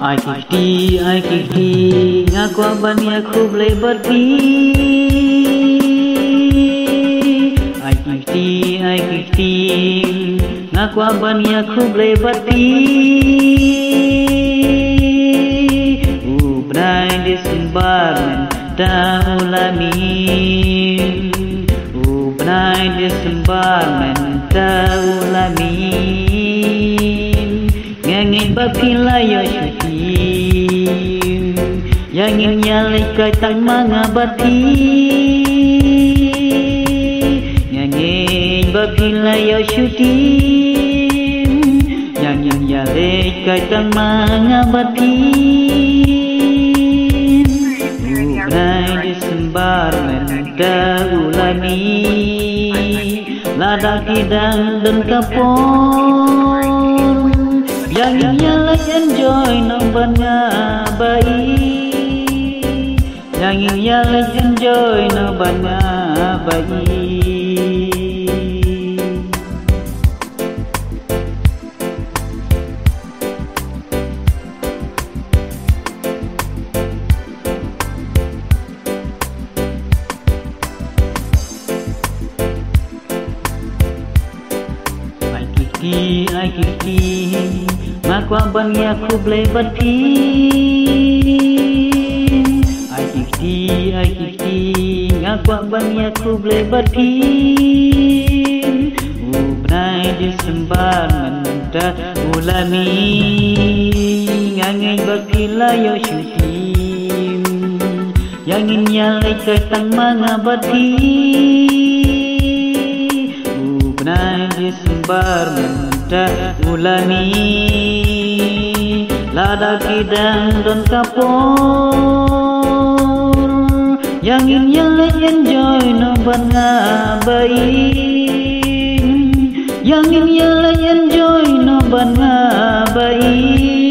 I kiki ngaku abani aku boleh berhenti. I kiki ngaku abani aku boleh berhenti. Ubnai disembar mentahulamin. Ubnai disembar mentahulamin. Ngangin bapila yo syuting. Yang ingin nyalik kaitan mengabati. Ngangin bapila yo syuting. Yang ingin nyalik kaitan mengabati. Ubnai disembar mentahulami. Lada kidang dan kapon. Yang ingin enjoy nombanya baik. Yang ingin enjoy nombanya baik. I kiki ngaku abani aku boleh berhenti. I kiki ngaku abani aku boleh berhenti. Ubnai disembar mentahulami. Ngangin berkila yo syuting. Yang ingin nyalik kaitan mengabati. Ubnai disembar mentahulami. Lada kidang dan kapur. Yang ingin enjoy nombanya baik. Yang ingin enjoy nombanya baik.